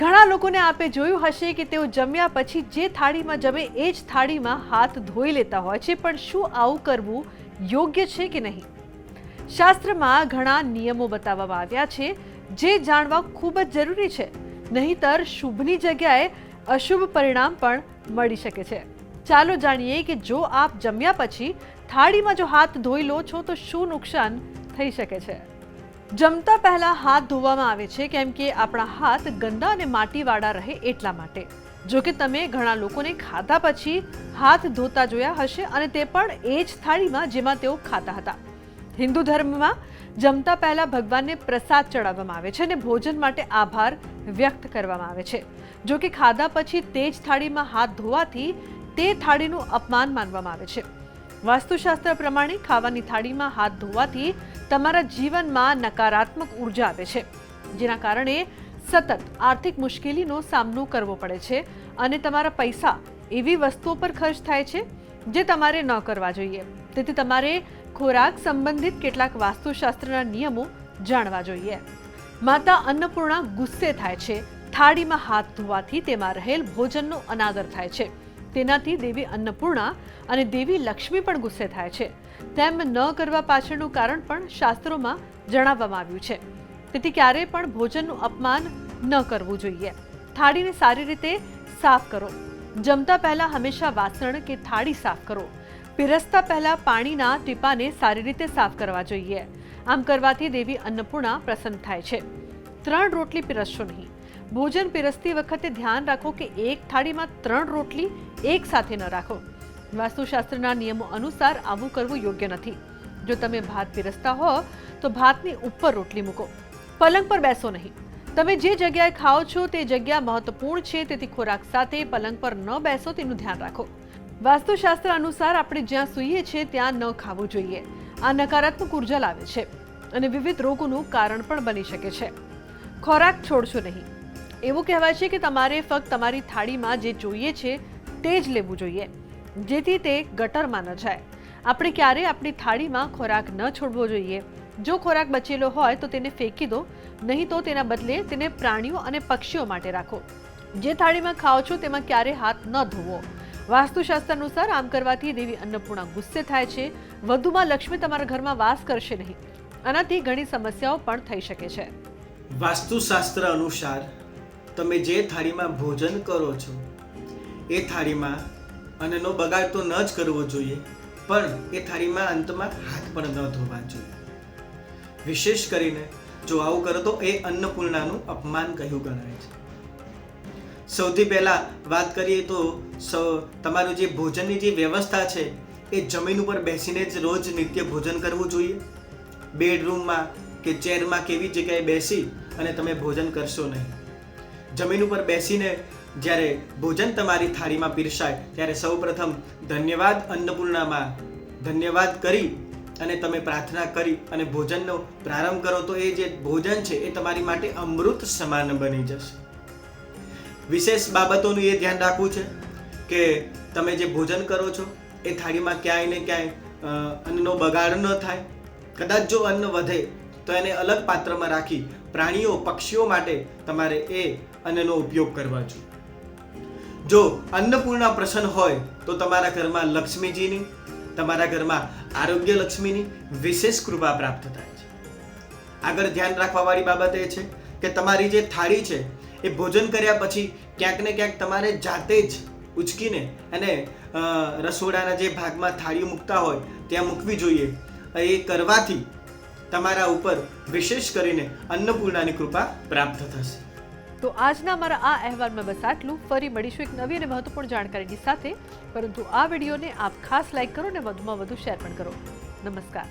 ઘણા લોકોને આપે જોયું હશે કે તેઓ જમ્યા પછી જે થાળીમાં જમે એ જ થાળીમાં હાથ ધોઈ લેતા હોય છે, પણ શું આવું કરવું યોગ્ય છે કે નહીં? શાસ્ત્રમાં ઘણા નિયમો બતાવવામાં આવ્યા છે જે જાણવા ખૂબ જ જરૂરી છે, નહીંતર શુભની જગ્યાએ અશુભ પરિણામ પણ મળી શકે છે। ચાલો જાણીએ કે જો આપ જમ્યા પછી થાળીમાં જો હાથ ધોઈ લો છો તો શું નુકસાન થઈ શકે છે। જમતા પહેલા હાથ ધોવામાં આવે છે કેમ કે આપણા હાથ ગંદા અને માટીવાળા રહે એટલા માટે। જો કે તમે ઘણા લોકોને ખાધા પછી હાથ ધોતા જોયા હશે અને તે પણ એ જ થાળીમાં જેમાં તેઓ ખાતા હતા। હિન્દુ ધર્મમાં જમતા પહેલા ભગવાનને પ્રસાદ ચડાવવામાં આવે છે અને ભોજન માટે આભાર વ્યક્ત કરવામાં આવે છે। જો કે ખાધા પછી તે જ થાળીમાં હાથ ધોવાથી તે થાળીનું અપમાન માનવામાં આવે છે। વાસ્તુશાસ્ત્ર પ્રમાણે ખાવાની થાળીમાં હાથ ધોવાથી તમારા જીવનમાં નકારાત્મક ઉર્જા આવે છે, જેના કારણે સતત આર્થિક મુશ્કેલીનો સામનો કરવો પડે છે અને તમારા પૈસા એવી વસ્તુઓ પર ખર્ચ થાય છે જે તમારે ન કરવા જોઈએ। તેથી તમારે ખોરાક સંબંધિત કેટલાક વાસ્તુશાસ્ત્રના નિયમો જાણવા જોઈએ। માતા અન્નપૂર્ણા ગુસ્સે થાય છે। થાળીમાં હાથ ધોવાથી તેમાં રહેલ ભોજનનો અનાદર થાય છે। તેનાથી દેવી અન્નપૂર્ણા અને દેવી લક્ષ્મી પણ ગુસ્સે થાય છે। તેમ ન કરવા પાછળનું કારણ પણ શાસ્ત્રોમાં જણાવવામાં આવ્યું છે। તેથી ક્યારેય પણ ભોજનનું અપમાન ન કરવું જોઈએ। થાળીને સારી રીતે સાફ કરો। જમતા પહેલા હંમેશા વાસણ કે થાળી સાફ કરો। પીરસતા પહેલા પાણીના ટીપાને સારી રીતે સાફ કરવા જોઈએ। આમ કરવાથી દેવી અન્નપૂર્ણા પ્રસન્ન થાય છે। 3 રોટલી પીરસશો નહીં। ભોજન પીરસતી વખતે ધ્યાન રાખો કે એક થાળીમાં 3 રોટલી એક સાથે ન રાખો। વાસ્તુશાસ્ત્રના નિયમો અનુસાર આવું કરવું યોગ્ય નથી। જો તમે ભાત પીરસતા હો તો ભાતની ઉપર રોટલી મૂકો। પલંગ પર બેસો નહીં। તમે જે જગ્યાએ ખાઓ છો તે જગ્યા મહત્વપૂર્ણ છે, તેથી ખોરાક સાથે પલંગ પર ન બેસો તેનું ધ્યાન રાખો। વાસ્તુશાસ્ત્ર અનુસાર આપણે જ્યાં સૂઈએ છીએ ત્યાં ન ખાવું જોઈએ। આ નકારાત્મક ઉર્જા લાવે છે અને વિવિધ રોગોનું કારણ પણ બની શકે છે। ખોરાક છોડશો નહીં। એવું કહેવાય છે કે તમારે ફક્ત તમારી થાળીમાં જે જોઈએ છે તે જ લેવું જોઈએ, જેથી તે ગટરમાં ન જાય। આપણે ક્યારેય આપણી થાળીમાં ખોરાક ન છોડવો જોઈએ। જો ખોરાક બચેલો હોય તો તેને ફેંકી દો, નહીં તો તેના બદલે તેને પ્રાણીઓ અને પક્ષીઓ માટે રાખો। જે થાળીમાં ખાઓ છો તેમાં ક્યારેય હાથ ન ધોવો। વાસ્તુશાસ્ત્ર અનુસાર આમ કરવાથી દેવી અન્નપૂર્ણા ગુસ્સે થાય છે। વધુમાં લક્ષ્મી તમારા ઘરમાં વાસ કરશે નહીં। આનાથી ઘણી સમસ્યાઓ પણ થઈ શકે છે। વાસ્તુશાસ્ત્ર અનુસાર તમે જે થાળીમાં ભોજન કરો છો એ થાળીમાં અન્નનો બગાડ તો ન જ કરવો જોઈએ, પણ એ થાળીમાં અંતમાં હાથ પણ ન ધોવા જોઈએ। વિશેષ કરીને જો આવું કરો તો એ અન્નપૂર્ણાનું અપમાન કહ્યું ગણાય છે। સૌથી પહેલા વાત કરીએ તો તમારું જે ભોજનની જે વ્યવસ્થા છે એ જમીન ઉપર બેસીને જ રોજ નિત્ય ભોજન કરવું જોઈએ। બેડરૂમમાં કે ચેરમાં કેવી જગ્યાએ બેસી અને તમે ભોજન કરશો નહીં। જમીન ઉપર બેસીને જ્યારે ભોજન તમારી થાળીમાં પીરસાય ત્યારે સૌપ્રથમ ધન્યવાદ અન્નપૂર્ણામાં ધન્યવાદ કરી અને તમે પ્રાર્થના કરી અને ભોજનનો પ્રારંભ કરો તો એ જે ભોજન છે એ તમારી માટે અમૃત સમાન બની જશે। વિશેષ બાબતોનું એ ધ્યાન રાખવું છે કે તમે જે ભોજન કરો છો એ થાળીમાં ક્યાંય ને ક્યાંય અન્નનો બગાડ ન થાય। કદાચ જો અન્ન વધે તો એને અલગ પાત્રમાં રાખી પ્રાણીઓ પક્ષીઓ માટે તમારે એ અન્નનો ઉપયોગ કરવા જોઈએ। જો અન્નપૂર્ણા પ્રસન્ન હોય તો તમારા ઘરમાં લક્ષ્મીજીની, તમારા ઘરમાં આરોગ્ય લક્ષ્મીની વિશેષ કૃપા પ્રાપ્ત થાય છે। આગળ ધ્યાન રાખવાવાળી બાબત એ છે કે તમારી જે થાળી છે એ ભોજન કર્યા પછી ક્યાંક ને ક્યાંક તમારે જાતે જ ઉચકીને અને રસોડાના જે ભાગમાં થાળીઓ મૂકતા હોય ત્યાં મૂકવી જોઈએ। એ કરવાથી તમારા ઉપર વિશેષ કરીને અન્નપૂર્ણાની કૃપા પ્રાપ્ત થશે। તો આજના અમારા આ અહેવાલમાં બસ આટલું। ફરી મળીશું એક નવી અને મહત્વપૂર્ણ જાણકારીની સાથે, પરંતુ આ વિડીયોને આપ ખાસ લાઈક કરો અને વધુમાં વધુ શેર પણ કરો। નમસ્કાર।